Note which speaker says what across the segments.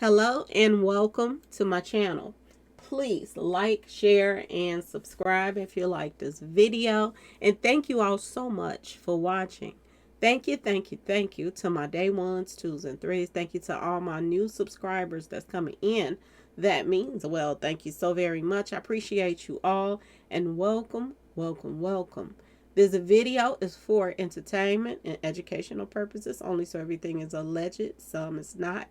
Speaker 1: Hello and welcome to my channel. Please like, share, and subscribe if you like this video. And thank you all so much for watching. Thank you to my day ones, twos, and threes. Thank you to all my new subscribers that's coming in. That means, well, thank you so very much. I appreciate you all and welcome. This video is for entertainment and educational purposes only, so everything is alleged, some is not.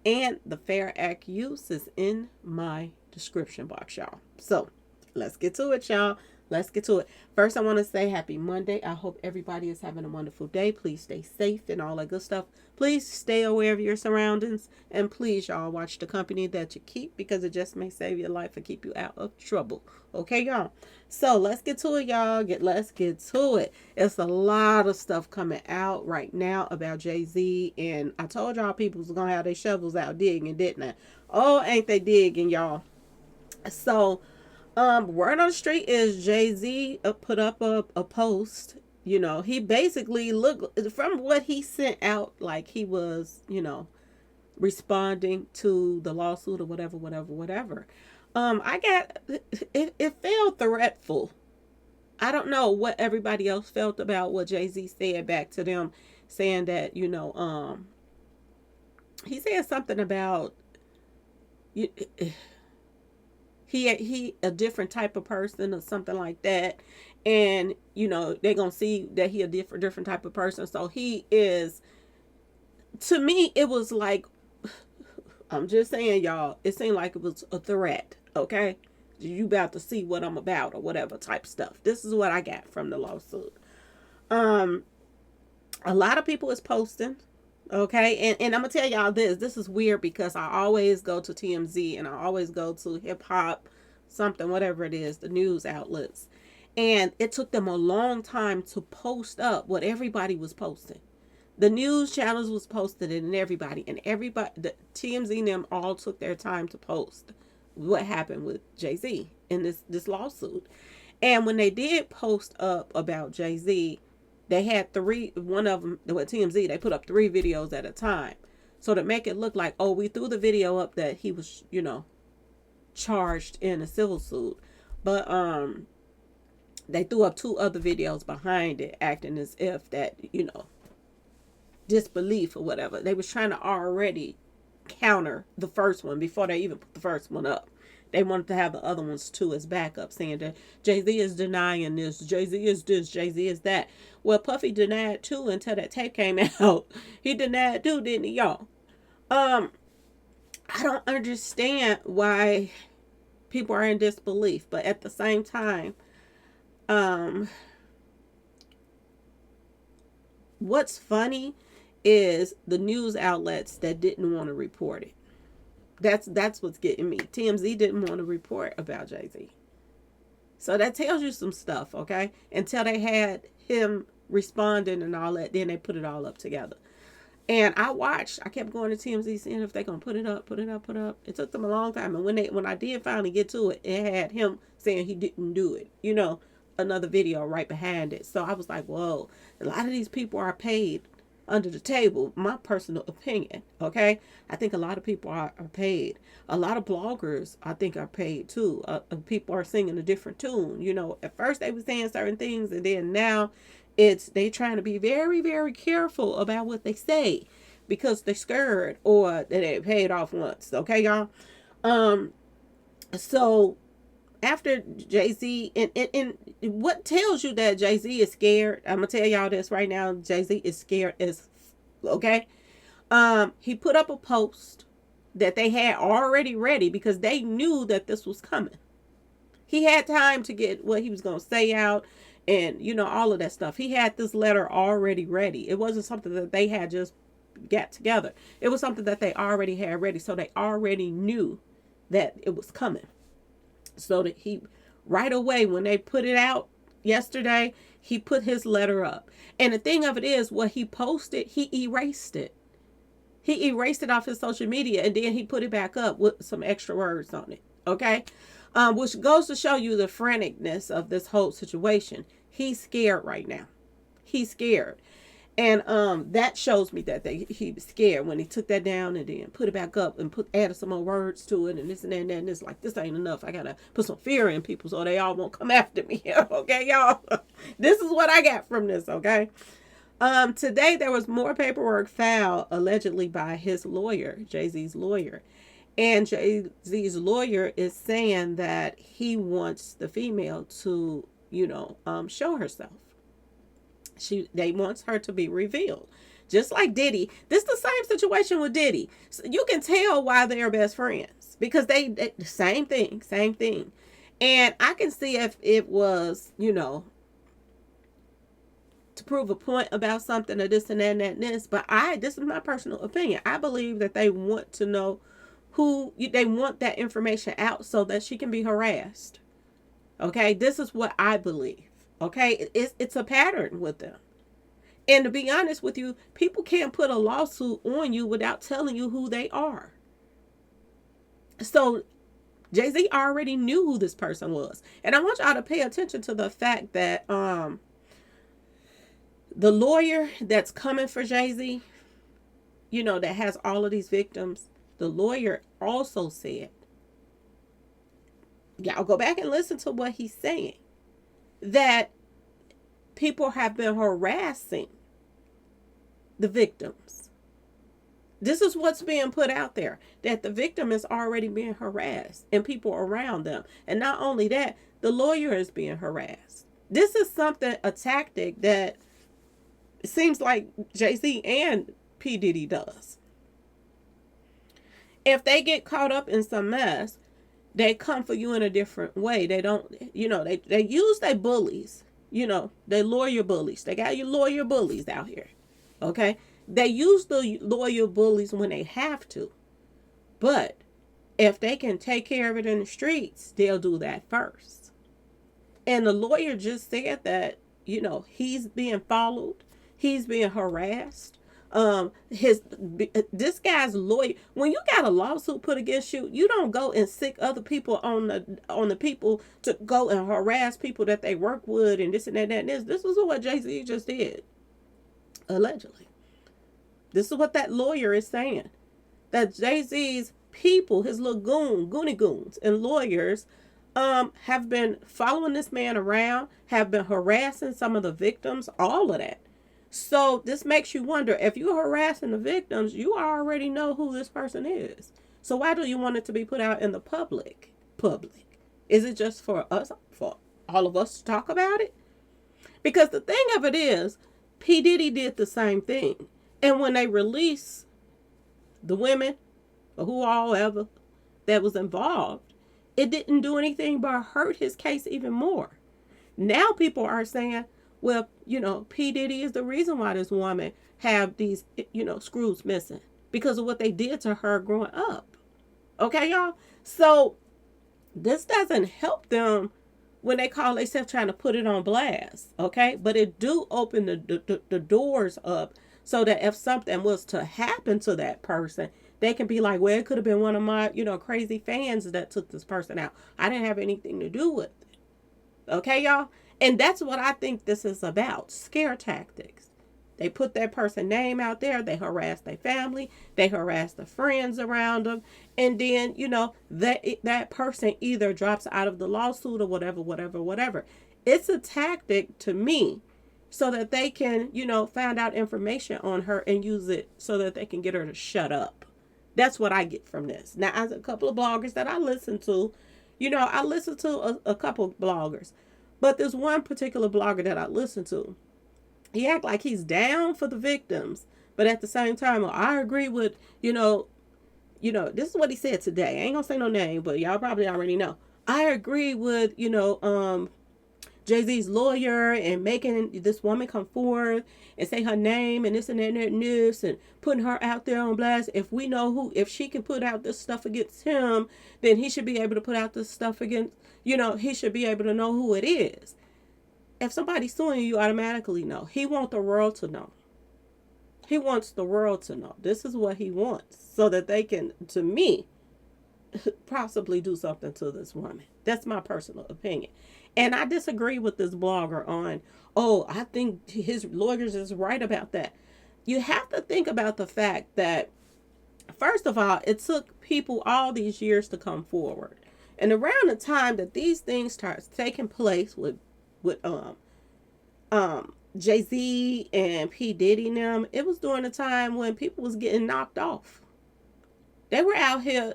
Speaker 1: And the Fair Act use is in my description box, y'all. So let's get to it, y'all. Let's get to it. First, I want to say happy Monday. I hope everybody is having a wonderful day. Please stay safe and all that good stuff. Please stay aware of your surroundings. And please, y'all, watch the company that you keep because it just may save your life or keep you out of trouble. Okay, y'all? So let's get to it, y'all. Let's get to it. It's a lot of stuff coming out right now about Jay-Z. And I told y'all people was going to have their shovels out digging, didn't I? Oh, ain't they digging, y'all? So, word on the street is Jay-Z put up a post. You know, he basically looked, from what he sent out, like he was, responding to the lawsuit or whatever. I got, it felt threatful. I don't know what everybody else felt about what Jay-Z said back to them, saying that, he said something about, he a different type of person or something like that, and they're gonna see that he a different type of person. So he is, to me it was like, I'm just saying, y'all, it seemed like it was a threat. Okay, you about to see what I'm about or whatever type stuff. This is what I got from the lawsuit. A lot of people is posting. Okay, and I'm gonna tell y'all this is weird because I always go to TMZ and I always go to hip hop something, whatever it is, the news outlets, and it took them a long time to post up what everybody was posting. The news channels was posted and everybody, the TMZ and them all took their time to post what happened with Jay-Z in this lawsuit. And when they did post up about Jay-Z, they had one of them, with TMZ, they put up 3 videos at a time. So to make it look like, oh, we threw the video up that he was, charged in a civil suit. But they threw up 2 other videos behind it, acting as if that, disbelief or whatever. They was trying to already counter the first one before they even put the first one up. They wanted to have the other ones too as backup, saying that Jay-Z is denying this, Jay-Z is this, Jay-Z is that. Well, Puffy denied too until that tape came out. He denied too, didn't he, y'all? I don't understand why people are in disbelief, but at the same time, what's funny is the news outlets that didn't want to report it. That's what's getting me. TMZ didn't want to report about Jay-Z. So that tells you some stuff, okay? Until they had him responding and all that, then they put it all up together. And I kept going to TMZ seeing if they're going to put it up. It took them a long time. And when I did finally get to it, it had him saying he didn't do it. Another video right behind it. So I was like, whoa, a lot of these people are paid under the table. My personal opinion, okay? I think a lot of people are paid. A lot of bloggers, I think, are paid too. People are singing a different tune. At first they were saying certain things, and then now they trying to be very, very careful about what they say because they're scared or they paid off once. Okay, y'all? So after Jay-Z, and what tells you that Jay-Z is scared, I'm gonna tell y'all this right now, Jay-Z is scared as, okay? He put up a post that they had already ready because they knew that this was coming. He had time to get what he was gonna say out and all of that stuff. He had this letter already ready. It wasn't something that they had just got together. It was something that they already had ready, so they already knew that it was coming. So that he, right away when they put it out yesterday, he put his letter up. And the thing of it is, what he posted, he erased it. He erased it off his social media, and then he put it back up with some extra words on it. Okay? Which goes to show you the franticness of this whole situation. He's scared right now. He's scared. And that shows me that he was scared when he took that down and then put it back up and added some more words to it and this and that and that. And it's like, this ain't enough. I gotta put some fear in people so they all won't come after me. Okay, y'all. This is what I got from this, okay? Today there was more paperwork filed allegedly by his lawyer, Jay-Z's lawyer. And Jay-Z's lawyer is saying that he wants the female to, show herself. They wants her to be revealed. Just like Diddy. This is the same situation with Diddy. So you can tell why they're best friends. Because they same thing. And I can see if it was, to prove a point about something or this and that and this. But this is my personal opinion. I believe that they want to know they want that information out so that she can be harassed. Okay, this is what I believe. Okay, it's a pattern with them. And to be honest with you, people can't put a lawsuit on you without telling you who they are. So Jay-Z already knew who this person was. And I want y'all to pay attention to the fact that the lawyer that's coming for Jay-Z, that has all of these victims, the lawyer also said, y'all go back and listen to what he's saying, that people have been harassing the victims. This is what's being put out there, that the victim is already being harassed and people around them. And not only that, the lawyer is being harassed. This is a tactic that it seems like Jay-Z and P. Diddy does. If they get caught up in some mess, they come for you in a different way. They don't, they use their bullies, they lawyer bullies. They got your lawyer bullies out here. Okay? They use the lawyer bullies when they have to. But if they can take care of it in the streets, they'll do that first. And the lawyer just said that, he's being followed. He's being harassed. This guy's lawyer, when you got a lawsuit put against you, you don't go and sick other people on the people to go and harass people that they work with and this and that and this. This is what Jay-Z just did, allegedly. This is what that lawyer is saying, that Jay-Z's people, his little goony goons and lawyers, have been following this man around, have been harassing some of the victims, all of that. So this makes you wonder, if you're harassing the victims, you already know who this person is. So why do you want it to be put out in the public? Is it just for us, for all of us to talk about it? Because the thing of it is, P. Diddy did the same thing. And when they release the women, or whoever that was involved, it didn't do anything but hurt his case even more. Now people are saying, well, P. Diddy is the reason why this woman have these, screws missing, because of what they did to her growing up. Okay, y'all? So this doesn't help them when they call themselves trying to put it on blast. Okay? But it do open the doors up so that if something was to happen to that person, they can be like, well, it could have been one of my, crazy fans that took this person out. I didn't have anything to do with it. Okay, y'all? And that's what I think this is about. Scare tactics. They put that person's name out there. They harass their family. They harass the friends around them. And then, that person either drops out of the lawsuit or whatever. It's a tactic to me so that they can, find out information on her and use it so that they can get her to shut up. That's what I get from this. Now, as a couple of bloggers that I listen to, I listen to a couple of bloggers. But there's one particular blogger that I listen to. He act like he's down for the victims. But at the same time, I agree with, this is what he said today. I ain't going to say no name, but y'all probably already know. I agree with, Jay-Z's lawyer and making this woman come forward and say her name and this and that and this and putting her out there on blast. If we know if she can put out this stuff against him, then he should be able to put out this stuff against, he should be able to know who it is. If somebody's suing you, automatically know. He wants the world to know. He wants the world to know. This is what he wants so that they can, to me, possibly do something to this woman. That's my personal opinion. And I disagree with this blogger on, oh, I think his lawyers is right about that. You have to think about the fact that, first of all, it took people all these years to come forward. And around the time that these things start taking place with Jay-Z and P. Diddy and them, it was during a time when people was getting knocked off. They were out here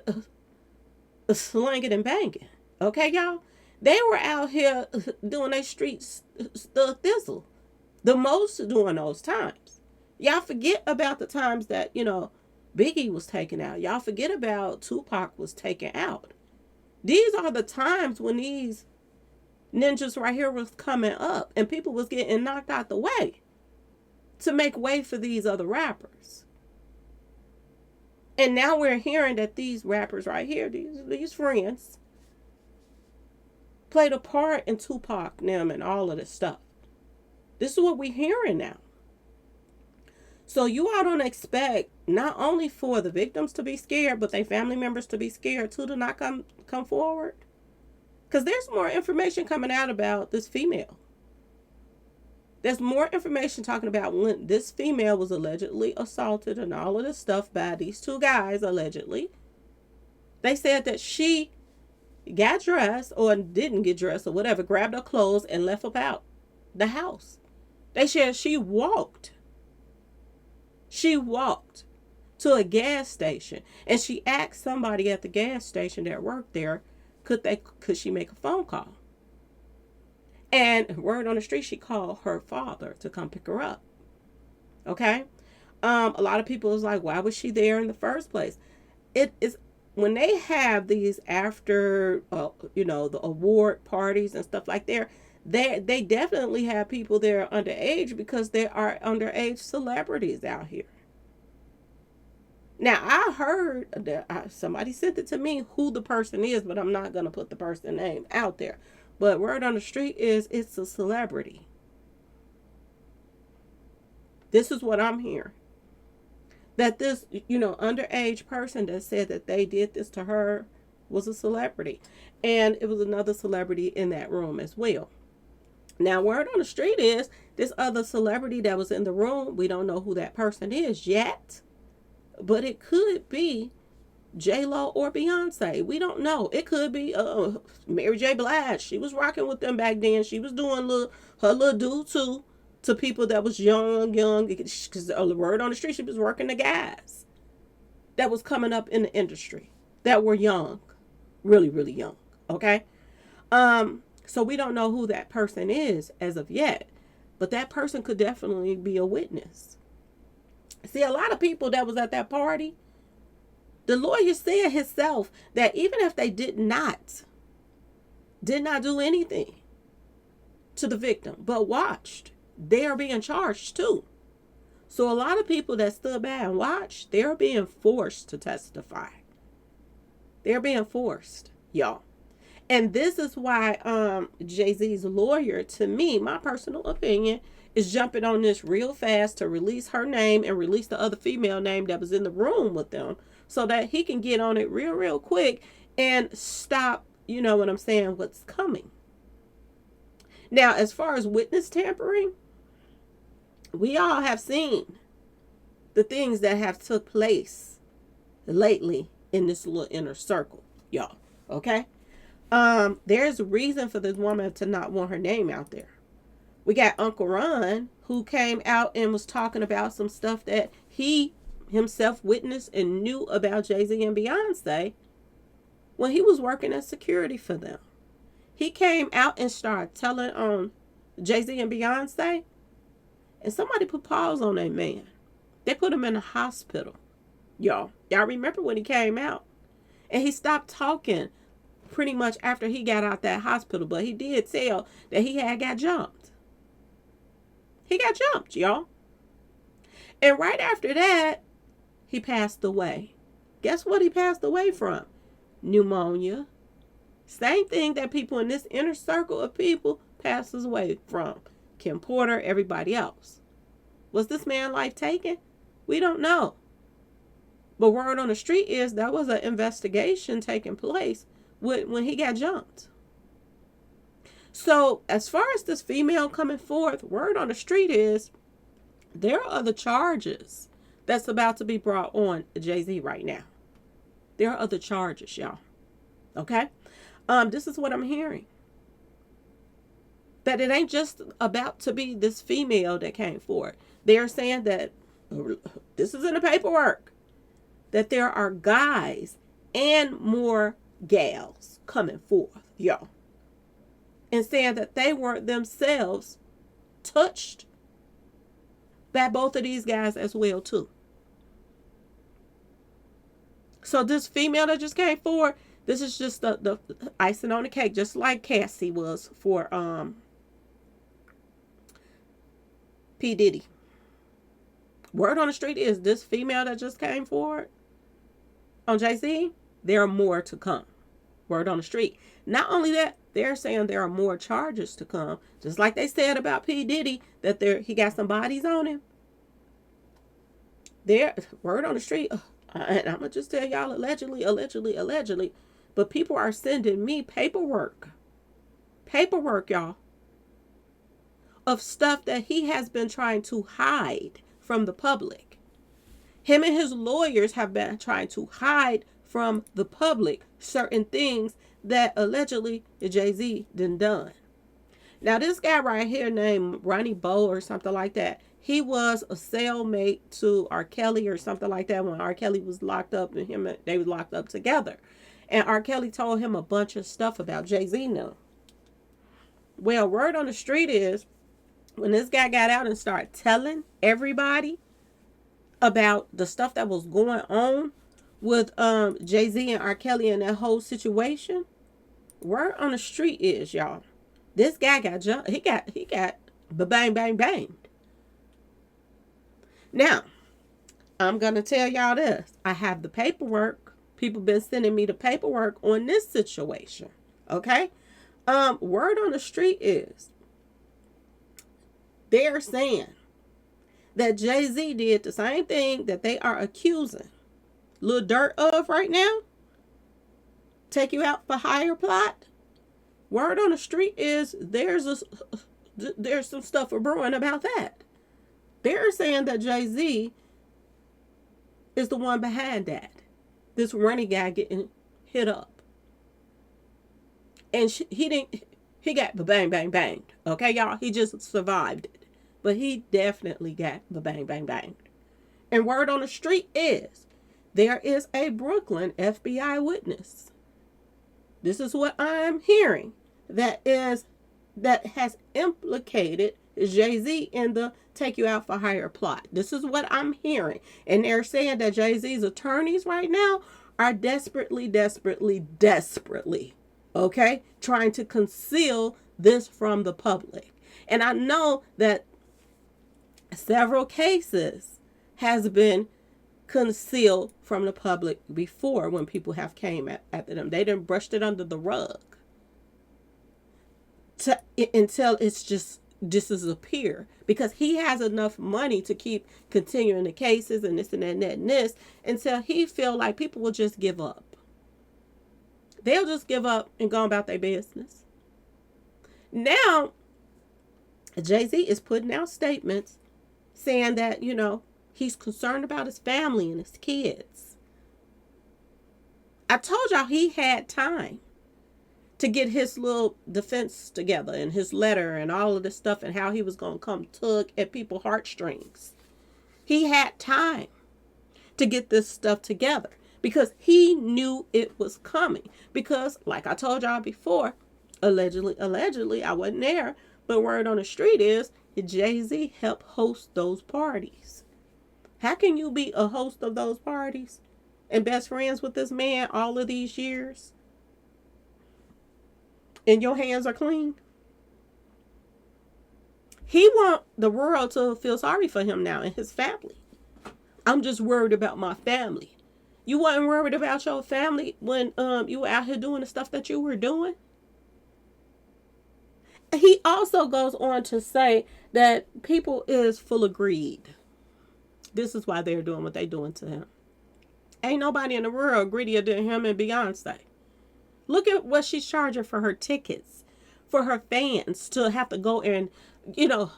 Speaker 1: slinging and banging. Okay, y'all? They were out here doing their streets thistle the most during those times. Y'all forget about the times that, Biggie was taken out. Y'all forget about Tupac was taken out. These are the times when these ninjas right here was coming up and people was getting knocked out the way to make way for these other rappers. And now we're hearing that these rappers right here, these friends, played a part in Tupac them and all of this stuff. This is what we're hearing now. So you all don't expect not only for the victims to be scared, but their family members to be scared too, to not come forward. Because there's more information coming out about this female. There's more information talking about when this female was allegedly assaulted and all of this stuff by these two guys, allegedly. They said that she got dressed or didn't get dressed or whatever, grabbed her clothes and left about the house. They said she walked. She walked to a gas station and she asked somebody at the gas station that worked there, could she make a phone call? And word on the street, she called her father to come pick her up. Okay? A lot of people is like, why was she there in the first place? It is when they have these after, the award parties and stuff like that. They definitely have people there underage because there are underage celebrities out here. Now, I heard that somebody sent it to me who the person is, but I'm not going to put the person name out there. But word on the street is it's a celebrity. This is what I'm hearing. That this, underage person that said that they did this to her was a celebrity. And it was another celebrity in that room as well. Now, word on the street is this other celebrity that was in the room, we don't know who that person is yet. But it could be J-Lo or Beyonce. We don't know. It could be Mary J. Blige. She was rocking with them back then. She was doing her little do too to people that was young. Because the word on the street, she was working the guys that was coming up in the industry that were young, really, really young. Okay, so we don't know who that person is as of yet, but that person could definitely be a witness. See, a lot of people that was at that party, the lawyer said himself that even if they did not do anything to the victim, but watched, they are being charged too. So a lot of people that stood by and watched, they're being forced to testify. They're being forced, y'all. And this is why Jay-Z's lawyer, to me, my personal opinion, is jumping on this real fast to release her name and release the other female name that was in the room with them so that he can get on it real quick and stop, what I'm saying, what's coming. Now, as far as witness tampering, we all have seen the things that have took place lately in this little inner circle, y'all. Okay? There's a reason for this woman to not want her name out there. We got Uncle Ron, who came out and was talking about some stuff that he himself witnessed and knew about Jay-Z and Beyonce when he was working as security for them. He came out and started telling on Jay-Z and Beyonce, and somebody put pause on that man. They put him in a hospital. Y'all remember when he came out? And he stopped talking pretty much after he got out that hospital, but he did tell that he had got jumped. He got jumped, y'all. And right after that, he passed away. Guess what he passed away from? Pneumonia. Same thing that people in this inner circle of people passes away from. Kim Porter, everybody else. Was this man life taken? We don't know. But word on the street is there was an investigation taking place when he got jumped. So as far as this female coming forth, word on the street is there are other charges that's about to be brought on Jay-Z right now. There are other charges, y'all. Okay? This is what I'm hearing. That it ain't just about to be this female that came forward. They're saying that this is in the paperwork, that there are guys and more gals coming forth, y'all, and saying that they weren't themselves touched by both of these guys as well too. So this female that just came forward, this is just the icing on the cake, just like Cassie was for P. Diddy. Word on the street is this female that just came forward on Jay-Z, there are more to come. Word on the street. Not only that, they're saying there are more charges to come. Just like they said about P. Diddy, that he got some bodies on him. There, word on the street, and I'm going to just tell y'all allegedly, but people are sending me paperwork, y'all, of stuff that he has been trying to hide from the public. Him and his lawyers have been trying to hide from the public certain things that allegedly Jay-Z done. Now, this guy right here named Ronnie Bo or something like that, he was a cellmate to R. Kelly or something like that when R. Kelly was locked up and they were locked up together. And R. Kelly told him a bunch of stuff about Jay-Z now. Well, word on the street is when this guy got out and started telling everybody about the stuff that was going on with Jay-Z and R. Kelly and that whole situation, word on the street is, y'all, this guy got jumped. He got bang bang bang. Now, I'm gonna tell y'all this. I have the paperwork. People been sending me the paperwork on this situation. Okay? Word on the street is they're saying that Jay-Z did the same thing that they are accusing Lil Durk of right now. Take you out for hire plot. Word on the street is there's some stuff brewing about that. They're saying that Jay-Z is the one behind that. This running guy getting hit up. And he got the bang, bang, bang. Okay, y'all? He just survived it. But he definitely got the bang, bang, bang. And word on the street is there is a Brooklyn FBI witness. This is what I'm hearing. That has implicated Jay-Z in the take you out for hire plot. This is what I'm hearing. And they're saying that Jay-Z's attorneys right now are desperately, okay, trying to conceal this from the public. And I know that several cases has been concealed from the public before when people have came after them. They didn't brush it under the rug until it's just disappear, because he has enough money to keep continuing the cases and this and that and that and this until he feel like people will just give up. They'll just give up and go about their business. Now, Jay-Z is putting out statements saying that, he's concerned about his family and his kids. I told y'all he had time to get his little defense together and his letter and all of this stuff and how he was going to come tug at people's heartstrings. He had time to get this stuff together because he knew it was coming. Because, like I told y'all before, allegedly, I wasn't there, but word on the street is Jay-Z helped host those parties. How can you be a host of those parties and best friends with this man all of these years and your hands are clean? He want the world to feel sorry for him now and his family. I'm just worried about my family. You wasn't worried about your family when you were out here doing the stuff that you were doing? He also goes on to say that people is full of greed. This is why they're doing what they're doing to him. Ain't nobody in the world greedier than him and Beyonce. Look at what she's charging for her tickets for her fans to have to go and, you know,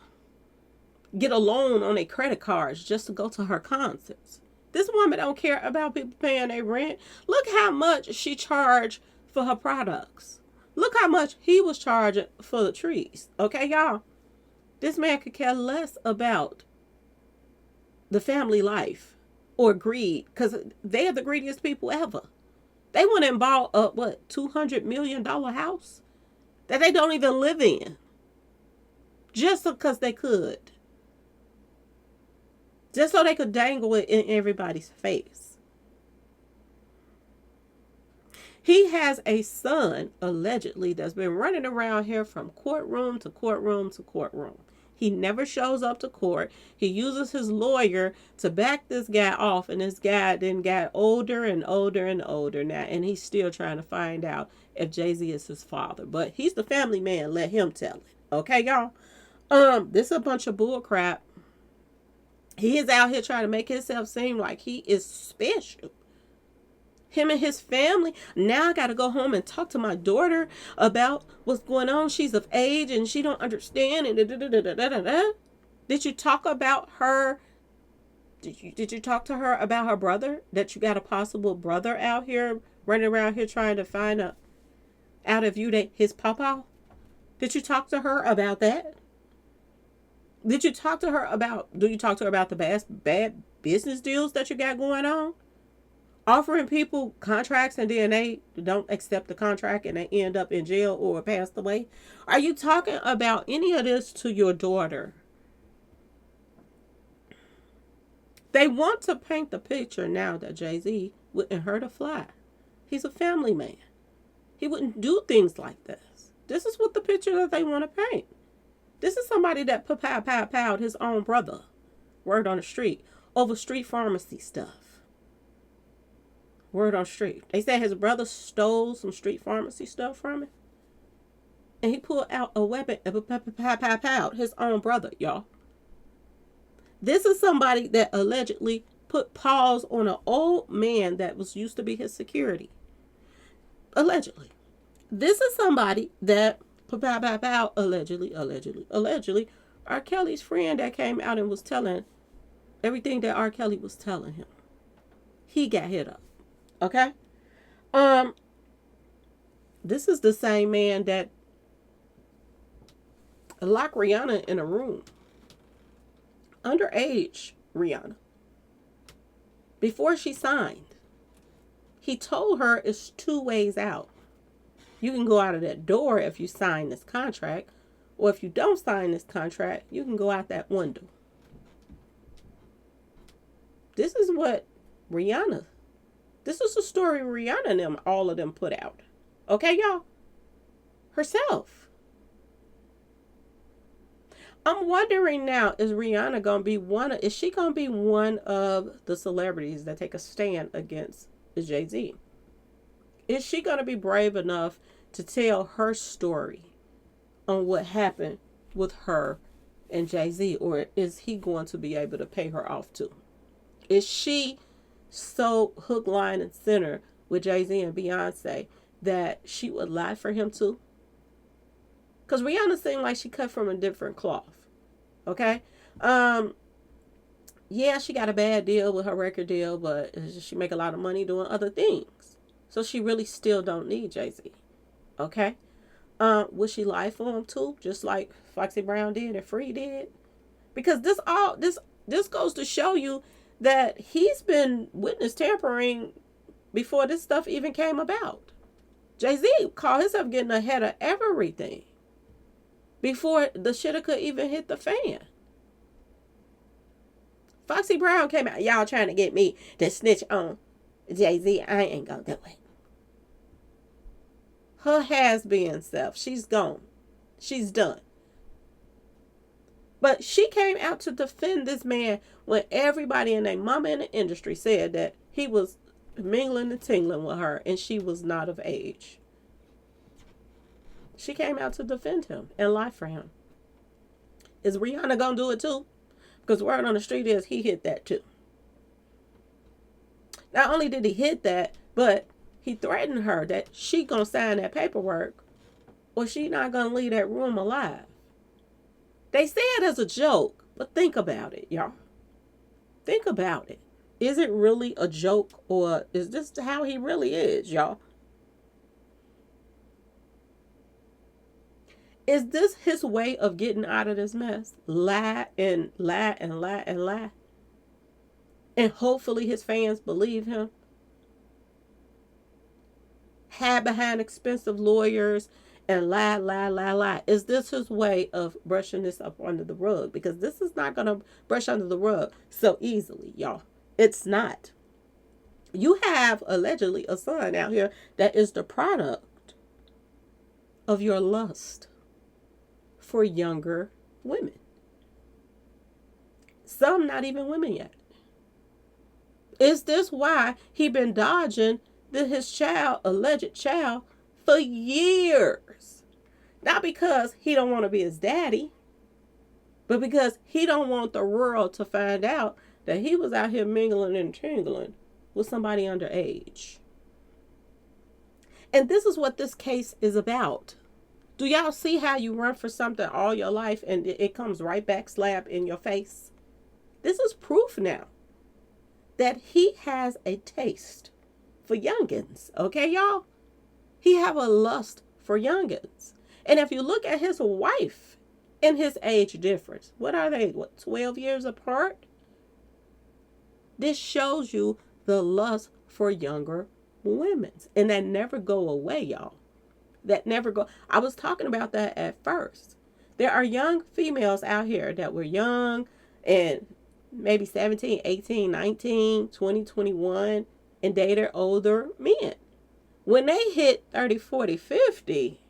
Speaker 1: get a loan on their credit cards just to go to her concerts. This woman don't care about people paying their rent. Look how much she charged for her products. Look how much he was charging for the trees. Okay, y'all? This man could care less about the family life or greed, because they are the greediest people ever. They went and bought a, what, $200 million house that they don't even live in just because they could. Just so they could dangle it in everybody's face. He has a son, allegedly, that's been running around here from courtroom to courtroom to courtroom. He never shows up to court. He uses his lawyer to back this guy off, and this guy then got older and older and older now, and he's still trying to find out if Jay-Z is his father. But he's the family man. Let him tell it. Okay, y'all? This is a bunch of bull crap. He is out here trying to make himself seem like he is special. Him and his family. Now I got to go home and talk to my daughter about what's going on. She's of age and she don't understand. And Did you talk about her? Did you talk to her about her brother? That you got a possible brother out here running around here trying to find out of you that his papa? Did you talk to her about that? Did you talk to her about, do you talk to her about the bad business deals that you got going on? Offering people contracts and then they don't accept the contract and they end up in jail or passed away? Are you talking about any of this to your daughter? They want to paint the picture now that Jay-Z wouldn't hurt a fly. He's a family man. He wouldn't do things like this. This is what the picture that they want to paint. This is somebody that powed his own brother, word on the street, over street pharmacy stuff. Word on the street. They said his brother stole some street pharmacy stuff from him. And he pulled out a weapon and powed his own brother, y'all. This is somebody that allegedly put paws on an old man that was used to be his security. Allegedly. This is somebody that allegedly, R. Kelly's friend that came out and was telling everything that R. Kelly was telling him. He got hit up. Okay? This is the same man that locked Rihanna in a room. Underage Rihanna. Before she signed. He told her it's two ways out. You can go out of that door if you sign this contract, or if you don't sign this contract, you can go out that window. This is what Rihanna, this is the story Rihanna and them, all of them put out. Okay, y'all? Herself. I'm wondering now, is Rihanna going to be is she going to be one of the celebrities that take a stand against Jay-Z? Is she going to be brave enough to tell her story on what happened with her and Jay-Z? Or is he going to be able to pay her off too? Is she so hook, line, and center with Jay-Z and Beyonce that she would lie for him too? Because Rihanna seemed like she cut from a different cloth. Okay? Yeah, she got a bad deal with her record deal, but she make a lot of money doing other things. So she really still don't need Jay-Z. Okay? Would she lie for him too? Just like Foxy Brown did and Free did? Because this goes to show you that he's been witness tampering before this stuff even came about. Jay-Z called himself getting ahead of everything before the shit could even hit the fan. Foxy Brown came out, y'all trying to get me to snitch on Jay-Z. I ain't gonna do it. Her has-been self, she's gone. She's done. But she came out to defend this man when everybody and their mama in the industry said that he was mingling and tingling with her and she was not of age. She came out to defend him and lie for him. Is Rihanna gonna do it too? Because word on the street is he hit that too. Not only did he hit that, but he threatened her that she gonna sign that paperwork or she not going to leave that room alive. They say it as a joke, but think about it, y'all. Think about it. Is it really a joke, or is this how he really is, y'all? Is this his way of getting out of this mess? Lie and lie and lie and lie. And hopefully his fans believe him. Hide behind expensive lawyers and lie, lie, lie, lie. Is this his way of brushing this up under the rug? Because this is not going to brush under the rug so easily, y'all. It's not. You have allegedly a son out here that is the product of your lust for younger women. Some not even women yet. Is this why he been dodging his child, alleged child, for years? Not because he don't want to be his daddy, but because he don't want the world to find out that he was out here mingling and tingling with somebody underage. And this is what this case is about. Do y'all see how you run for something all your life and it comes right back slap in your face? This is proof now that he has a taste for youngins. Okay, y'all? He have a lust for youngins. And if you look at his wife and his age difference, what are they? 12 years apart? This shows you the lust for younger women. And that never go away, y'all. That never go. I was talking about that at first. There are young females out here that were young and maybe 17, 18, 19, 20, 21 and dated older men. When they hit 30, 40, 50,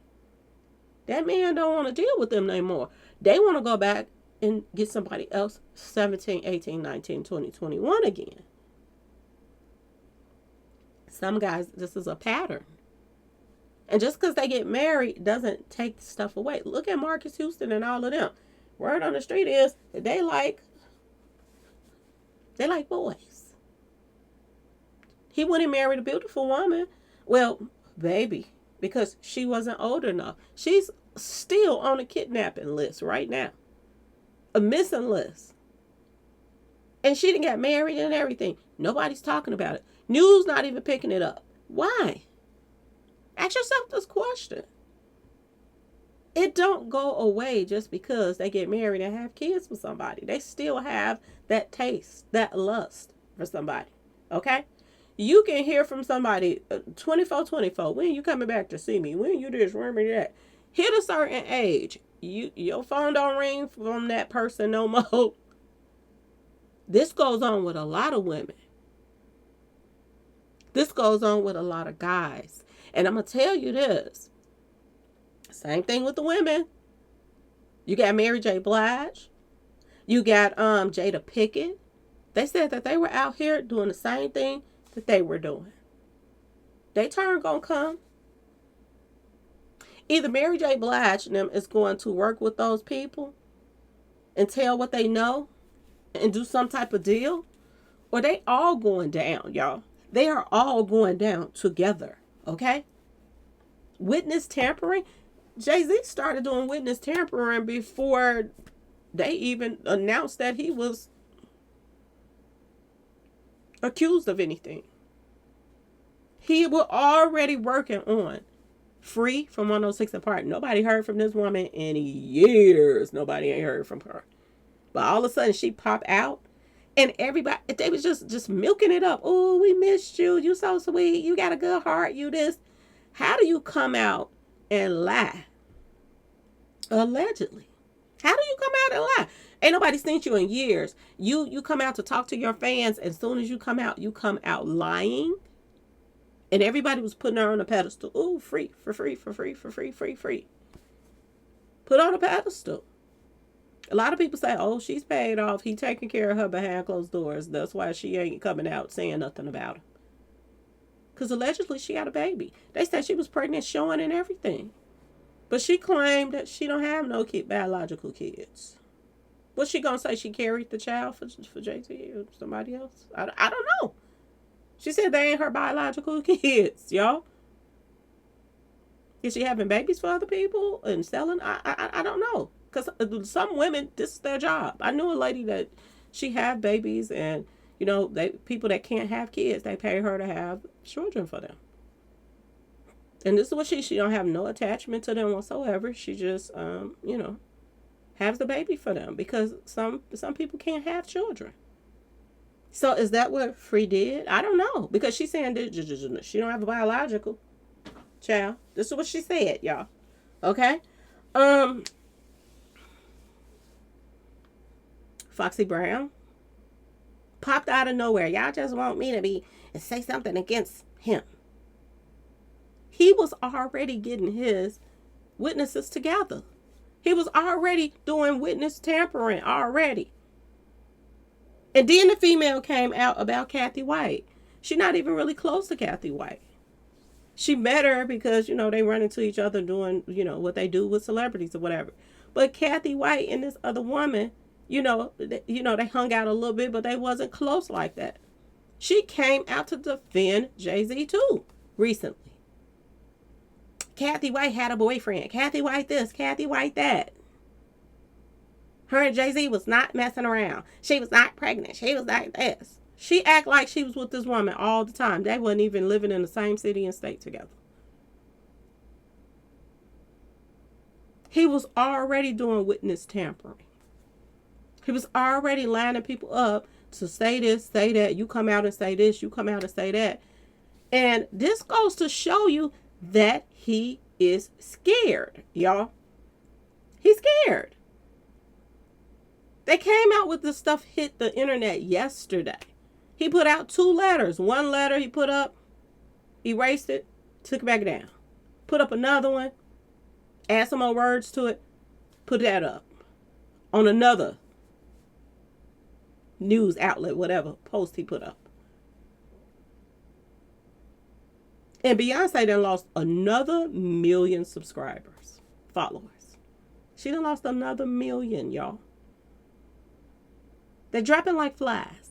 Speaker 1: that man don't want to deal with them anymore. They want to go back and get somebody else 17, 18, 19, 20, 21 again. Some guys, this is a pattern. And just because they get married doesn't take stuff away. Look at Marcus Houston and all of them. Word on the street is that they like boys. He went and married a beautiful woman. Well, baby, because she wasn't old enough. She's still on a kidnapping list right now. A missing list. And she didn't get married and everything. Nobody's talking about it. News not even picking it up. Why? Ask yourself this question. It don't go away just because they get married and have kids with somebody. They still have that taste, that lust for somebody. Okay? You can hear from somebody 24, when you coming back to see me? When you this, remember that? Hit a certain age. Your phone don't ring from that person no more. This goes on with a lot of women. This goes on with a lot of guys. And I'm going to tell you this. Same thing with the women. You got Mary J. Blige. You got Jada Pickett. They said that they were out here doing the same thing that they were doing. They turn gonna come. Either Mary J. Blige and them is going to work with those people and tell what they know and do some type of deal, or they all going down, y'all. They are all going down together. Okay? Witness tampering. Jay-Z started doing witness tampering before they even announced that he was accused of anything. He was already working on Free from 106 and Park. Nobody heard from this woman in years. Nobody ain't heard from her. But all of a sudden she popped out. And everybody, they was just milking it up. Oh, we missed you. You so sweet. You got a good heart. You this. How do you come out and lie? Allegedly. How do you come out and lie? Ain't nobody seen you in years. You come out to talk to your fans. As soon as you come out lying. And everybody was putting her on a pedestal. Ooh, free. Put on a pedestal. A lot of people say, oh, she's paid off. He taking care of her behind closed doors. That's why she ain't coming out saying nothing about him. Because allegedly she had a baby. They said she was pregnant, showing and everything. But she claimed that she don't have no biological kids. What's she going to say? She carried the child for JT or somebody else? I don't know. She said they ain't her biological kids, y'all. Is she having babies for other people and selling? I don't know. Because some women, this is their job. I knew a lady that she had babies, and they people that can't have kids, they pay her to have children for them. And this is what she don't have no attachment to them whatsoever. She just has the baby for them because some people can't have children. So is that what Free did? I don't know, because she's saying that she don't have a biological child. This is what she said, y'all. Okay. Foxy Brown popped out of nowhere. Y'all just want me to be and say something against him. He was already getting his witnesses together. He was already doing witness tampering already. And then the female came out about Kathy White. She's not even really close to Kathy White. She met her because, they run into each other doing, what they do with celebrities or whatever. But Kathy White and this other woman, they hung out a little bit, but they wasn't close like that. She came out to defend Jay-Z too recently. Kathy White had a boyfriend. Kathy White this, Kathy White that. Her and Jay-Z was not messing around. She was not pregnant. She was like this. She act like she was with this woman all the time. They wasn't even living in the same city and state together. He was already doing witness tampering. He was already lining people up to say this, say that. You come out and say this. You come out and say that. And this goes to show you that he is scared, y'all. He's scared. They came out with this stuff, hit the internet yesterday. He put out 2 letters. One letter he put up, erased it, took it back down. Put up another one, add some more words to it, put that up. On another news outlet, whatever, post he put up. And Beyonce done lost another 1 million subscribers, followers. She done lost another 1 million, y'all. They're dropping like flies.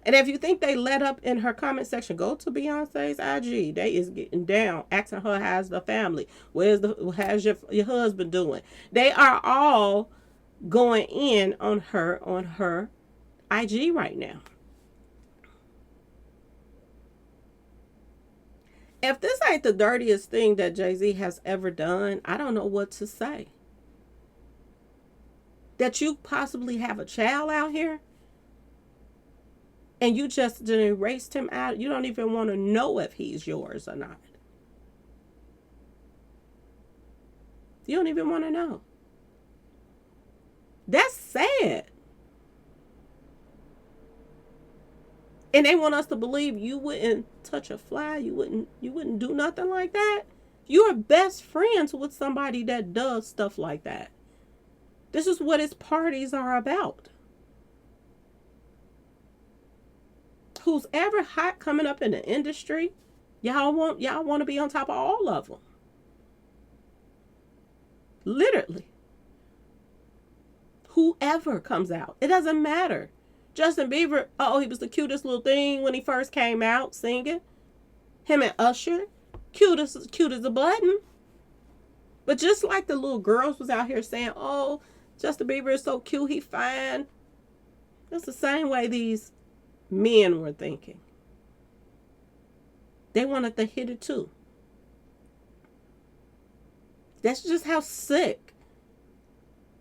Speaker 1: And if you think they let up in her comment section, go to Beyonce's IG. They is getting down, asking her how's the family, how's your husband doing. They are all going in on her IG right now. If this ain't the dirtiest thing that Jay-Z has ever done, I don't know what to say. That you possibly have a child out here and you just erased him out. You don't even want to know if he's yours or not. You don't even want to know. That's sad. And they want us to believe you wouldn't touch a fly. You wouldn't do nothing like that. You're best friends with somebody that does stuff like that. This is what his parties are about. Who's ever hot coming up in the industry, y'all want to be on top of all of them. Literally. Whoever comes out, it doesn't matter. Justin Bieber, he was the cutest little thing when he first came out singing. Him and Usher, cute as a button. But just like the little girls was out here saying, oh, Justin Bieber is so cute, he fine. That's the same way these men were thinking. They wanted to hit it too. That's just how sick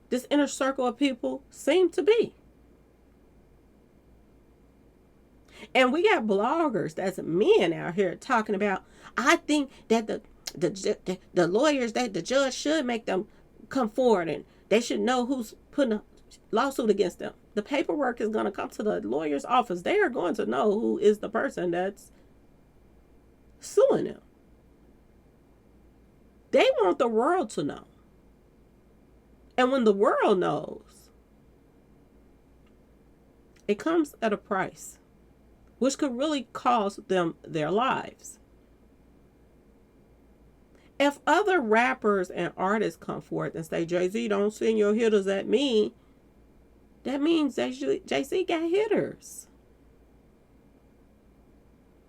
Speaker 1: this inner circle of people seem to be. And we got bloggers that's men out here talking about, I think that the lawyers, that the judge should make them come forward and they should know who's putting a lawsuit against them. The paperwork is going to come to the lawyer's office. They are going to know who is the person that's suing them. They want the world to know. And when the world knows, it comes at a price, which could really cost them their lives. If other rappers and artists come forth and say, Jay-Z, don't send your hitters at me, that means Jay-Z got hitters.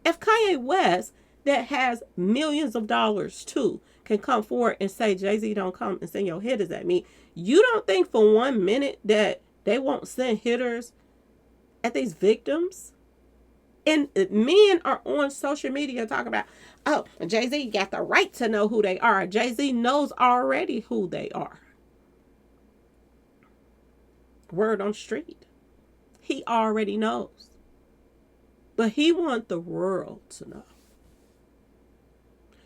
Speaker 1: If Kanye West that has millions of dollars too can come forward and say, Jay-Z, don't come and send your hitters at me. You don't think for 1 minute that they won't send hitters at these victims? And men are on social media talking about, oh, Jay-Z got the right to know who they are. Jay-Z knows already who they are. Word on the street. He already knows. But he wants the world to know.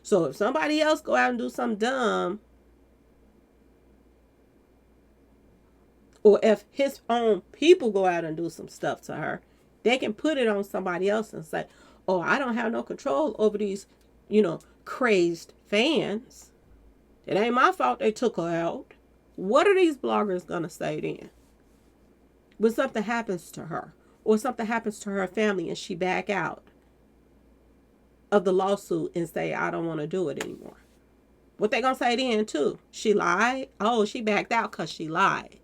Speaker 1: So if somebody else go out and do something dumb, or if his own people go out and do some stuff to her, they can put it on somebody else and say, oh, I don't have no control over these, crazed fans. It ain't my fault they took her out. What are these bloggers going to say then? When something happens to her, or something happens to her family and she back out of the lawsuit and say, I don't want to do it anymore. What they going to say then too? She lied? Oh, she backed out because she lied.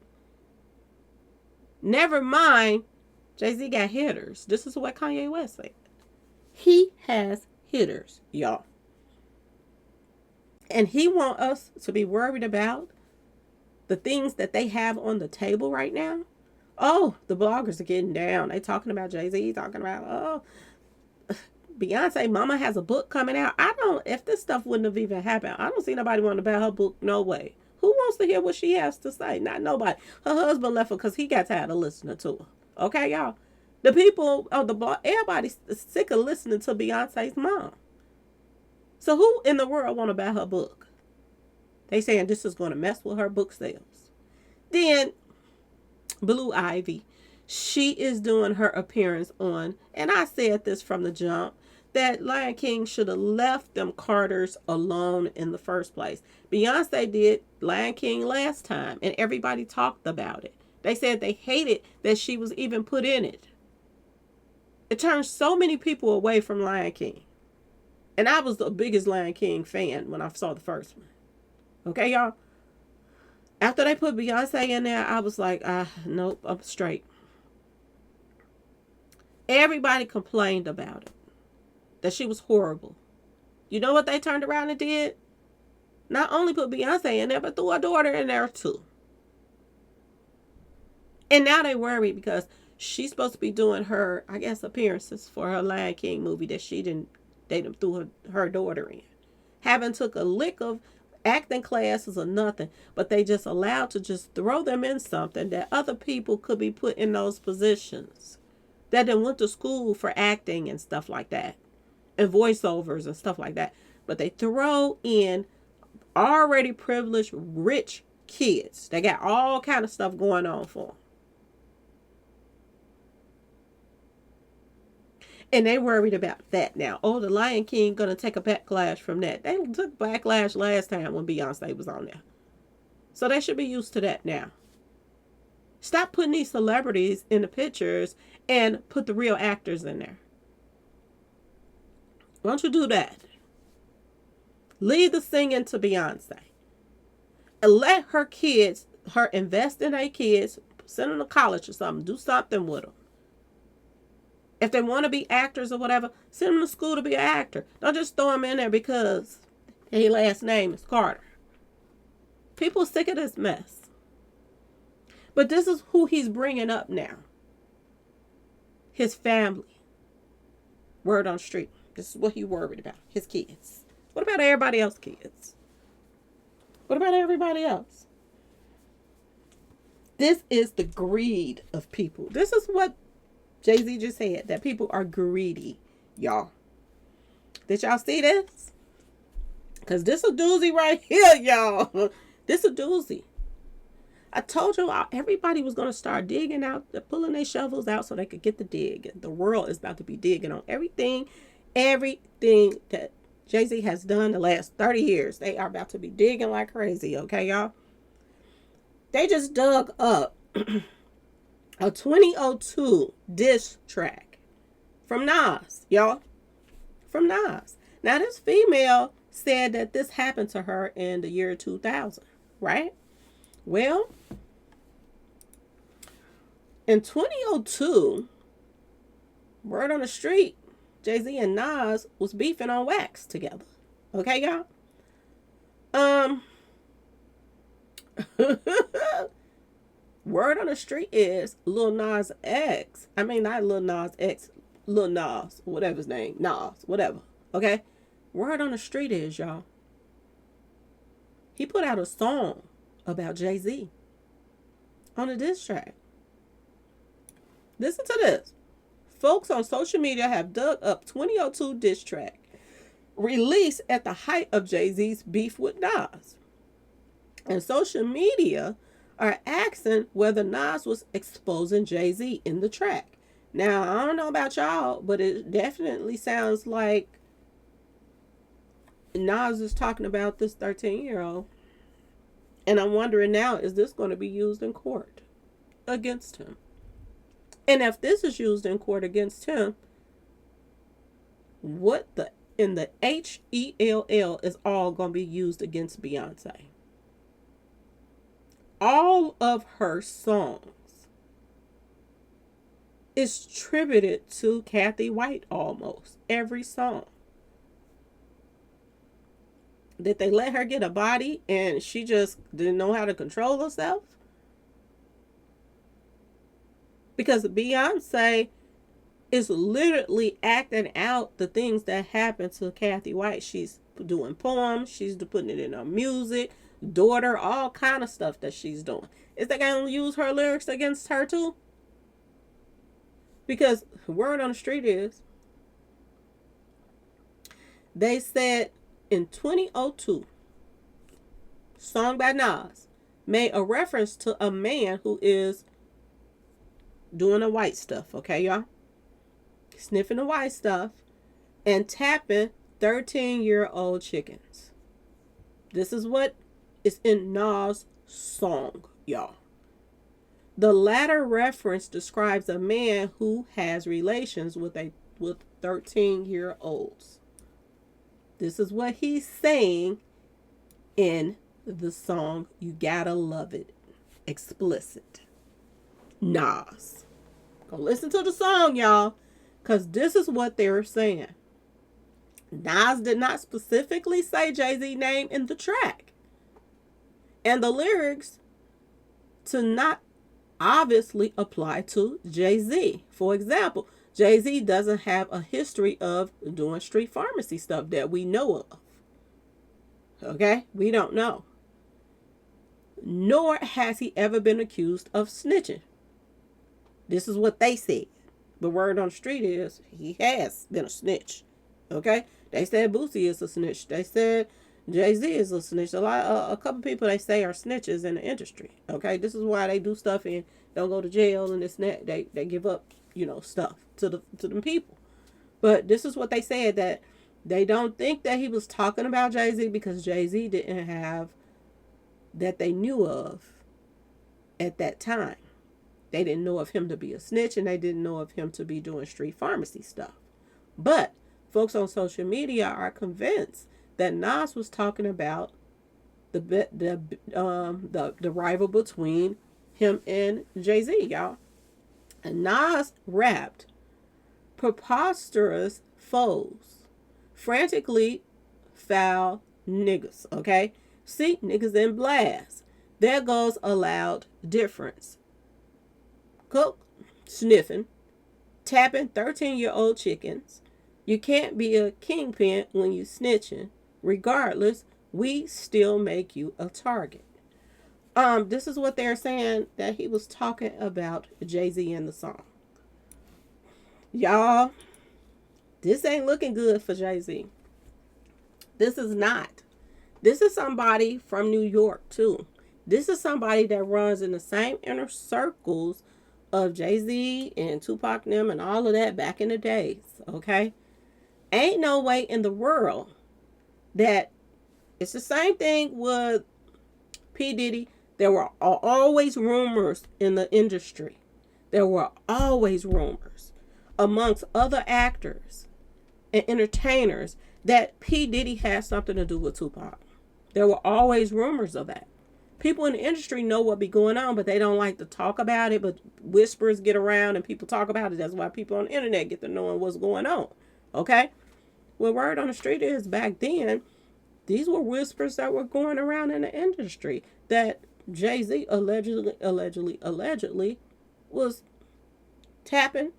Speaker 1: Never mind, Jay-Z got hitters. This is what Kanye West said. He has hitters, y'all. And he wants us to be worried about the things that they have on the table right now. Oh, the bloggers are getting down. They talking about Jay-Z, talking about, oh, Beyonce mama has a book coming out. If this stuff wouldn't have even happened, I don't see nobody wanting to buy her book. No way. Who wants to hear what she has to say? Not nobody. Her husband left her because he got tired of listening to her. Okay, y'all? The people of the blog, everybody's sick of listening to Beyonce's mom. So who in the world want to buy her book? They saying this is going to mess with her book sales. Then Blue Ivy, she is doing her appearance on, and I said this from the jump, that Lion King should have left them Carters alone in the first place. Beyonce did Lion King last time, and everybody talked about it. They said they hated that she was even put in it. It turned so many people away from Lion King. And I was the biggest Lion King fan when I saw the first one. Okay, y'all? After they put Beyonce in there, I was like, nope, I'm straight. Everybody complained about it. That she was horrible. You know what they turned around and did? Not only put Beyonce in there, but threw her daughter in there too. And now they worry because she's supposed to be doing her, I guess, appearances for her Lion King movie that they threw her daughter in. Haven't took a lick of acting classes or nothing, but they just allowed to just throw them in something that other people could be put in those positions. That then went to school for acting and stuff like that. And voiceovers and stuff like that. But they throw in already privileged, rich kids. They got all kind of stuff going on for them. And they worried about that now. Oh, the Lion King going to take a backlash from that. They took backlash last time when Beyonce was on there. So they should be used to that now. Stop putting these celebrities in the pictures and put the real actors in there. Why don't you do that? Leave the singing to Beyonce. And let her invest in her kids, send them to college or something, do something with them. If they want to be actors or whatever, send them to school to be an actor. Don't just throw them in there because his last name is Carter. People are sick of this mess. But this is who he's bringing up now. His family. Word on the street. This is what he worried about. His kids. What about everybody else's kids? What about everybody else? This is the greed of people. This is what Jay-Z just said. That people are greedy, y'all. Did y'all see this? Because this a doozy right here, y'all. This a doozy. I told you everybody was going to start digging out, pulling their shovels out so they could get the dig. The world is about to be digging on everything that Jay-Z has done the last 30 years. They are about to be digging like crazy, okay, y'all? They just dug up a 2002 diss track from Nas, y'all. From Nas. Now, this female said that this happened to her in the year 2000, right? Well, in 2002, word on the street, Jay-Z and Nas was beefing on wax together. Okay, y'all? Um, word on the street is Lil Nas X. I mean, not Lil Nas X, Lil Nas, whatever his name, Nas, whatever. Okay? Word on the street is, y'all, he put out a song about Jay-Z on a diss track. Listen to this. Folks on social media have dug up 2002 diss track released at the height of Jay-Z's beef with Nas. And social media are asking whether Nas was exposing Jay-Z in the track. Now, I don't know about y'all, but it definitely sounds like Nas is talking about this 13-year-old. And I'm wondering now, is this going to be used in court against him? And if this is used in court against him, what the in the HELL is all going to be used against Beyonce? All of her songs is tributed to Kathy White almost. Every song. Did they let her get a body and she just didn't know how to control herself? Because Beyonce is literally acting out the things that happened to Kathy White. She's doing poems. She's putting it in her music. Daughter, all kind of stuff that she's doing. Is they going to use her lyrics against her too? Because word on the street is, they said in 2002, song by Nas made a reference to a man who is doing the white stuff, okay, y'all? Sniffing the white stuff and tapping 13-year-old chickens. This is what is in Nas' song, y'all. The latter reference describes a man who has relations with 13-year-olds. This is what he's saying in the song You Gotta Love It. Explicit. Nas. Go listen to the song, y'all, because this is what they're saying. Nas did not specifically say Jay-Z's name in the track. And the lyrics to not obviously apply to Jay-Z. For example, Jay-Z doesn't have a history of doing street pharmacy stuff that we know of. Okay? We don't know. Nor has he ever been accused of snitching. This is what they said. The word on the street is he has been a snitch. Okay? They said Boosie is a snitch. They said Jay-Z is a snitch. A couple people they say are snitches in the industry. Okay? This is why they do stuff and don't go to jail and this and that. They give up, stuff to them people. But this is what they said, that they don't think that he was talking about Jay-Z because Jay-Z didn't have that they knew of at that time. They didn't know of him to be a snitch and they didn't know of him to be doing street pharmacy stuff. But folks on social media are convinced that Nas was talking about the rival between him and Jay-Z, y'all. And Nas rapped, preposterous foes, frantically foul niggas, okay? See, niggas in blast. There goes a loud difference. Cook, sniffing, tapping 13-year-old chickens. You can't be a kingpin when you snitching. Regardless, we still make you a target. This is what they're saying, that he was talking about Jay-Z in the song. Y'all, this ain't looking good for Jay-Z. This is not. This is somebody from New York, too. This is somebody that runs in the same inner circles of Jay-Z and Tupac and them and all of that back in the days, okay? Ain't no way in the world that it's the same thing with P. Diddy. There were always rumors in the industry. There were always rumors amongst other actors and entertainers that P. Diddy had something to do with Tupac. There were always rumors of that. People in the industry know what be going on, but they don't like to talk about it. But whispers get around and people talk about it. That's why people on the internet get to knowing what's going on. Okay? Well, word on the street is back then, these were whispers that were going around in the industry that Jay-Z allegedly was tapping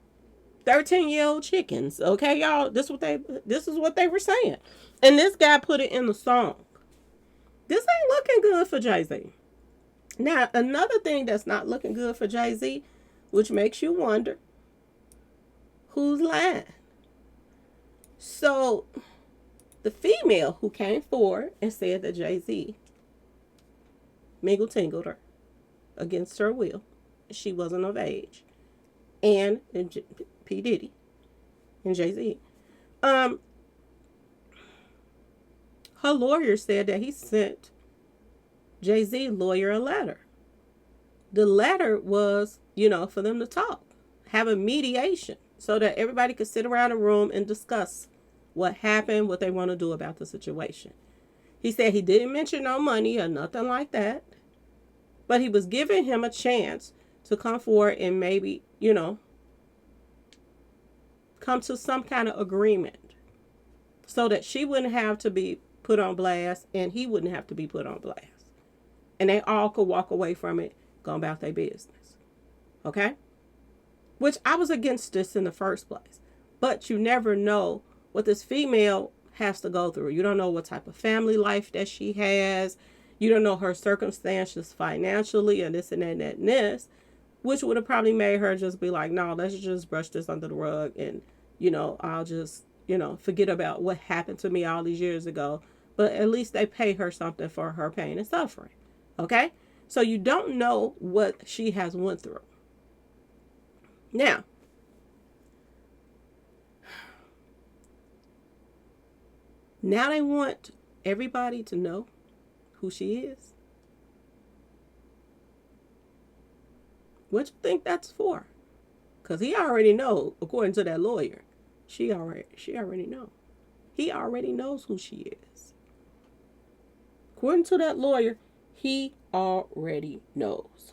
Speaker 1: 13-year-old chickens. Okay, y'all, this is what they were saying. And this guy put it in the song. This ain't looking good for Jay-Z. Now, another thing that's not looking good for Jay-Z, which makes you wonder, who's lying? So, the female who came forward and said that Jay-Z mingle tingled her against her will, she wasn't of age, and P. Diddy and Jay-Z. Her lawyer said that he sent Jay-Z lawyer a letter. The letter was, for them to talk, have a mediation so that everybody could sit around a room and discuss what happened, what they want to do about the situation. He said he didn't mention no money or nothing like that, but he was giving him a chance to come forward and maybe, come to some kind of agreement so that she wouldn't have to be put on blast and he wouldn't have to be put on blast. And they all could walk away from it, go about their business. Okay? Which I was against this in the first place. But you never know what this female has to go through. You don't know what type of family life that she has. You don't know her circumstances financially and this and that and that and this, which would have probably made her just be like, no, let's just brush this under the rug and, I'll just, forget about what happened to me all these years ago. But at least they pay her something for her pain and suffering. Okay? So you don't know what she has went through. Now, they want everybody to know who she is. What you think that's for? Because he already know, according to that lawyer, she already know. He already knows who she is. According to that lawyer, he already knows.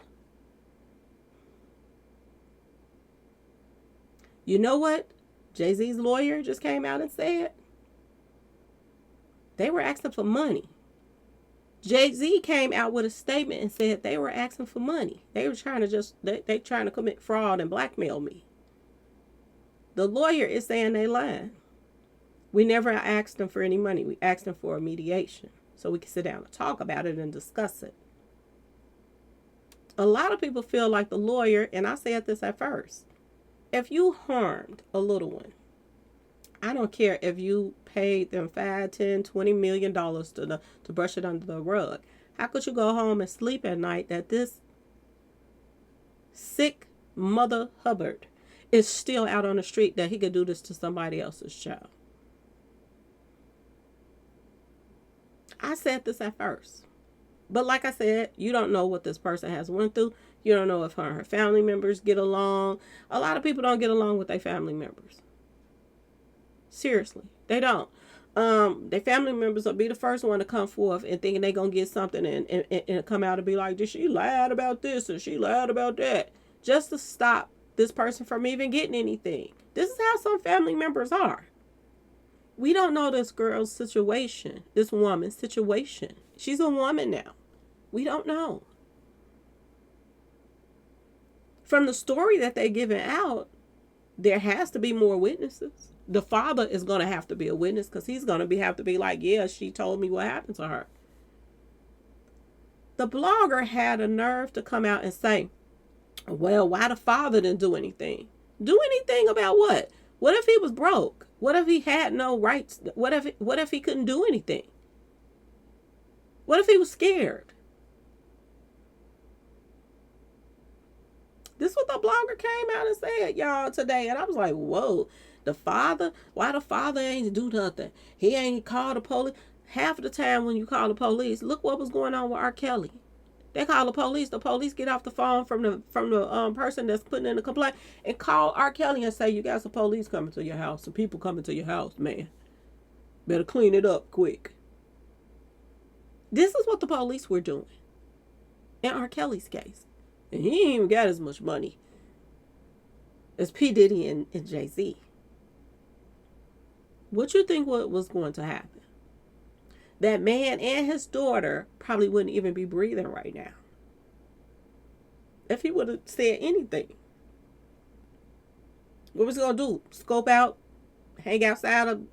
Speaker 1: You know what Jay-Z's lawyer just came out and said? They were asking for money. Jay-Z came out with a statement and said they were asking for money. They were trying to they trying to commit fraud and blackmail me. The lawyer is saying they lied. We never asked them for any money. We asked them for a mediation so we could sit down and talk about it and discuss it. A lot of people feel like the lawyer, and I said this at first, if you harmed a little one, I don't care if you paid them $5, $10, $20 million to brush it under the rug. How could you go home and sleep at night that this sick mother Hubbard is still out on the street, that he could do this to somebody else's child? I said this at first. But like I said, you don't know what this person has went through. You don't know if her and her family members get along. A lot of people don't get along with their family members. Seriously, they don't. Their family members will be the first one to come forth and thinking they're going to get something and come out and be like, did she lied about this or she lied about that? Just to stop this person from even getting anything. This is how some family members are. We don't know this girl's situation, this woman's situation. She's a woman now. We don't know. From the story that they're giving out, there has to be more witnesses. The father is going to have to be a witness because he's going to have to be like, yeah, she told me what happened to her. The blogger had a nerve to come out and say, well, why the father didn't do anything? Do anything about what? What if he was broke? What if he had no rights? What if he couldn't do anything? What if he was scared? This is what the blogger came out and said, y'all, today. And I was like, whoa, why the father ain't do nothing? He ain't called the police. Half of the time when you call the police, look what was going on with R. Kelly. They call the police. The police get off the phone from the person that's putting in the complaint and call R. Kelly and say, you got some police coming to your house. Some people coming to your house, man. Better clean it up quick. This is what the police were doing in R. Kelly's case. And he ain't even got as much money as P. Diddy and Jay-Z. What you think what was going to happen? That man and his daughter probably wouldn't even be breathing right now if he would have said anything. What was he gonna do? Scope out, hang outside of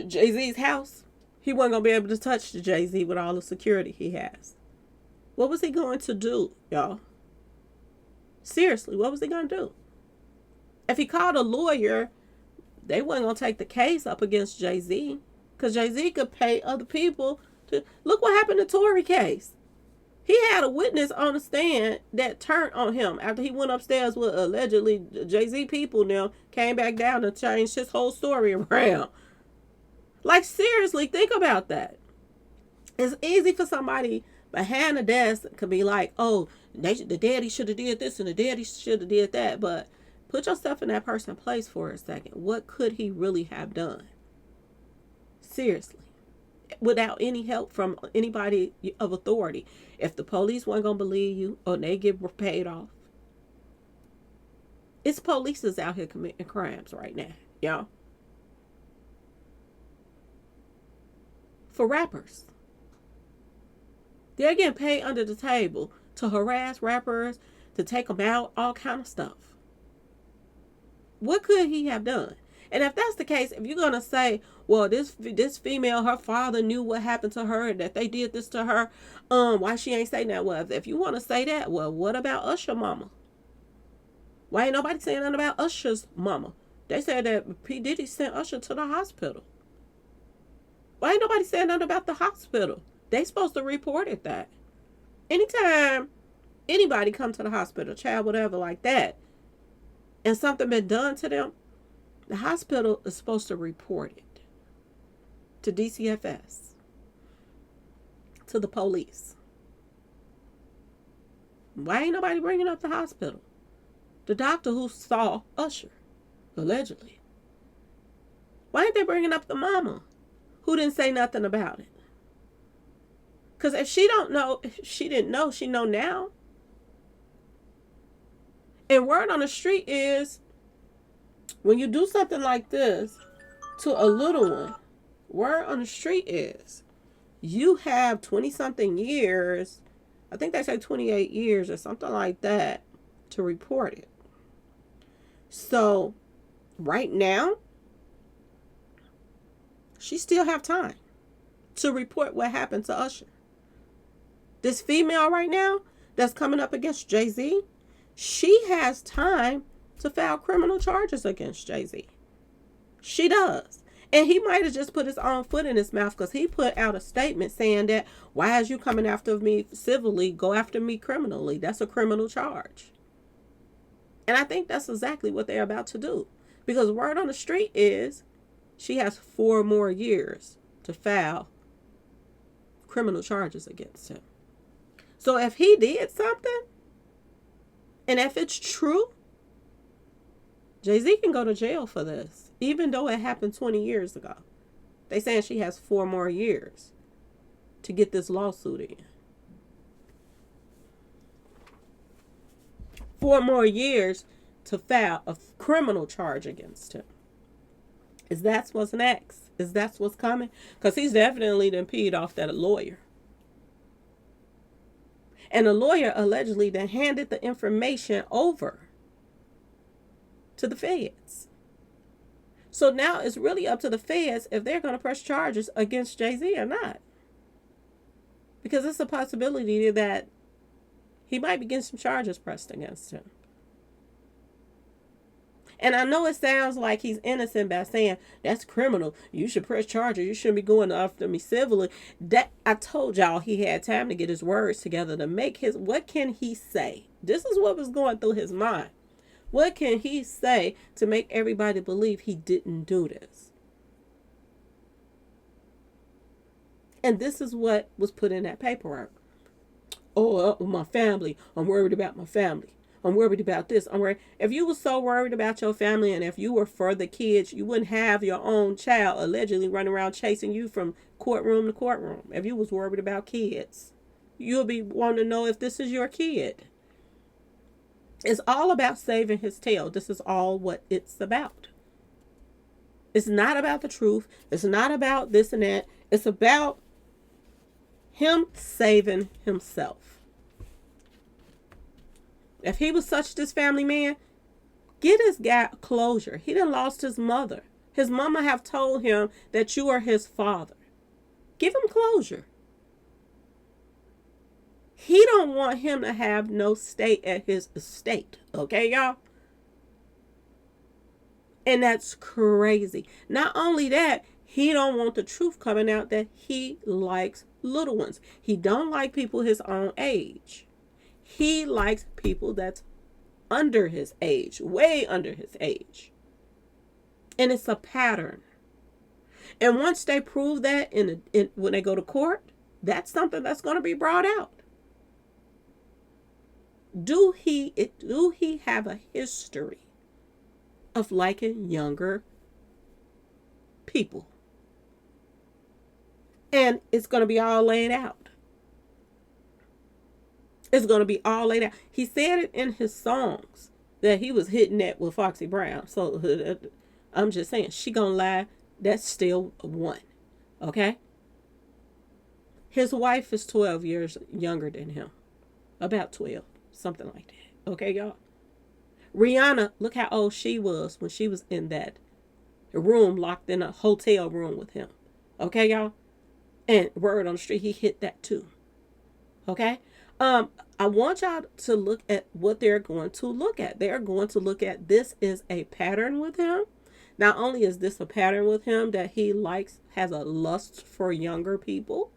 Speaker 1: Jay-Z's house? He wasn't gonna be able to touch the Jay-Z with all the security he has. What was he going to do, y'all? Seriously, what was he gonna do? If he called a lawyer, they wasn't gonna take the case up against Jay-Z, because Jay-Z could pay other people to look what happened to Tory case. He had a witness on the stand that turned on him after he went upstairs with allegedly Jay-Z people now came back down and changed his whole story around. Like, seriously, think about that. It's easy for somebody behind the desk could be like, oh, the daddy should have did this and the daddy should have did that. But put yourself in that person's place for a second. What could he really have done? Seriously. Without any help from anybody of authority. If the police weren't going to believe you or they get paid off. It's police that's out here committing crimes right now, y'all. For rappers. They're getting paid under the table to harass rappers, to take them out, all kind of stuff. What could he have done? And if that's the case, if you're going to say, well, this female, her father knew what happened to her and that they did this to her, why she ain't saying that? Well, if you want to say that, well, what about Usher mama? Why ain't nobody saying nothing about Usher's mama? They said that P. Diddy sent Usher to the hospital. Why ain't nobody saying nothing about the hospital? They supposed to report it that. Anytime anybody come to the hospital, child, whatever like that, and something been done to them, the hospital is supposed to report it to DCFS, to the police. Why ain't nobody bringing up the hospital? The doctor who saw Usher, allegedly. Why ain't they bringing up the mama who didn't say nothing about it? Because if she don't know, if she didn't know, she know now. And word on the street is, when you do something like this to a little one, word on the street is, you have 20-something years, I think they say 28 years or something like that, to report it. So, right now, she still have time to report what happened to Usher. This female right now that's coming up against Jay-Z, she has time to file criminal charges against Jay-Z. She does. And he might have just put his own foot in his mouth because he put out a statement saying that, why is you coming after me civilly, go after me criminally? That's a criminal charge. And I think that's exactly what they're about to do. Because word on the street is, she has 4 more years to file criminal charges against him. So if he did something, and if it's true, Jay-Z can go to jail for this, even though it happened 20 years ago. They saying she has 4 more years to get this lawsuit in. 4 more years to file a criminal charge against him. Is that what's next? Is that what's coming? Because he's definitely done peed off that lawyer. And the lawyer allegedly then handed the information over to the feds. So now it's really up to the feds if they're going to press charges against Jay-Z or not. Because it's a possibility that he might be getting some charges pressed against him. And I know it sounds like he's innocent by saying, that's criminal. You should press charges. You shouldn't be going after me civilly. That I told y'all he had time to get his words together to make his, what can he say? This is what was going through his mind. What can he say to make everybody believe he didn't do this? And this is what was put in that paperwork. Oh, my family. I'm worried about my family. I'm worried about this. I'm worried. If you were so worried about your family and if you were for the kids, you wouldn't have your own child allegedly running around chasing you from courtroom to courtroom. If you was worried about kids, you'll be wanting to know if this is your kid. It's all about saving his tail. This is all what it's about. It's not about the truth. It's not about this and that. It's about him saving himself. If he was such this family man, get his guy closure. He done lost his mother. His mama have told him that you are his father. Give him closure. He don't want him to have no stake at his estate. Okay, y'all? And that's crazy. Not only that, he don't want the truth coming out that he likes little ones. He don't like people his own age. He likes people that's under his age, way under his age. And it's a pattern. And once they prove that when they go to court, that's something that's going to be brought out. Do he have a history of liking younger people? And it's going to be all laid out. It's going to be all laid out. He said it in his songs that he was hitting that with Foxy Brown. So I'm just saying, she gonna lie. That's still one. Okay? His wife is 12 years younger than him. About 12. Something like that. Okay, y'all? Rihanna, look how old she was when she was in that room, locked in a hotel room with him. Okay, y'all? And word on the street, he hit that too. Okay? I want y'all to look at what they're going to look at. They're going to look at this is a pattern with him. Not only is this a pattern with him that he has a lust for younger people,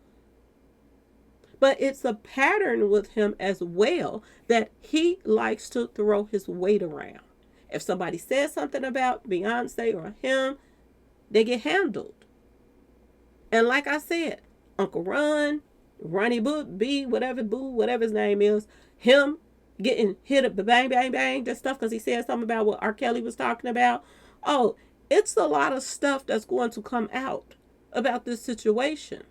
Speaker 1: but it's a pattern with him as well that he likes to throw his weight around. If somebody says something about Beyonce or him, they get handled. And like I said, Uncle Ronnie B, whatever his name is, him getting hit up the bang, bang, bang, that stuff because he said something about what R. Kelly was talking about. Oh, it's a lot of stuff that's going to come out about this situation.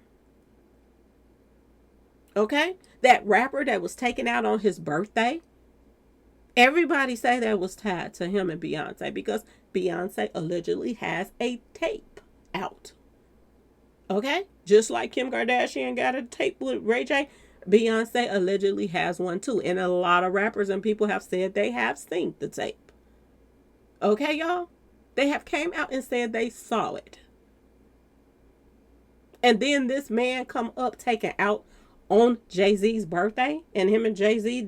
Speaker 1: Okay? That rapper that was taken out on his birthday, everybody say that was tied to him and Beyonce because Beyonce allegedly has a tape out. Okay? Just like Kim Kardashian got a tape with Ray J, Beyonce allegedly has one too. And a lot of rappers and people have said they have seen the tape. Okay, y'all? They have came out and said they saw it. And then this man come up taken out on Jay-Z's birthday and him and Jay-Z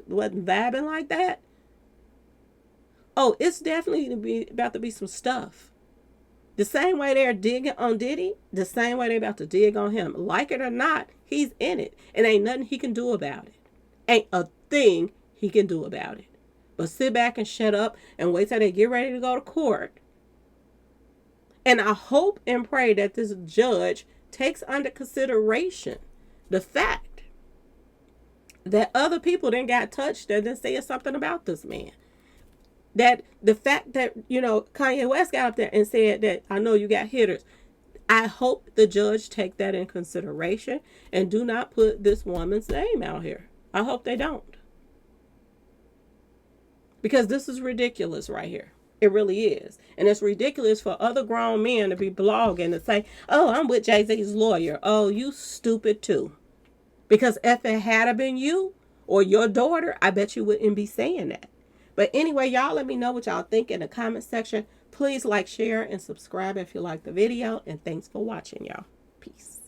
Speaker 1: wasn't vibing like that. Oh, it's definitely about to be some stuff. The same way they're digging on Diddy, the same way they're about to dig on him. Like it or not, he's in it. And ain't nothing he can do about it. Ain't a thing he can do about it. But sit back and shut up and wait till they get ready to go to court. And I hope and pray that this judge takes under consideration the fact that other people then got touched and then said something about this man. That the fact that, Kanye West got up there and said that, I know you got hitters. I hope the judge take that in consideration and do not put this woman's name out here. I hope they don't. Because this is ridiculous right here. It really is. And it's ridiculous for other grown men to be blogging and say, oh, I'm with Jay-Z's lawyer. Oh, you stupid too. Because if it had been you or your daughter, I bet you wouldn't be saying that. But anyway, y'all let me know what y'all think in the comment section. Please like, share, and subscribe if you like the video. And thanks for watching, y'all. Peace.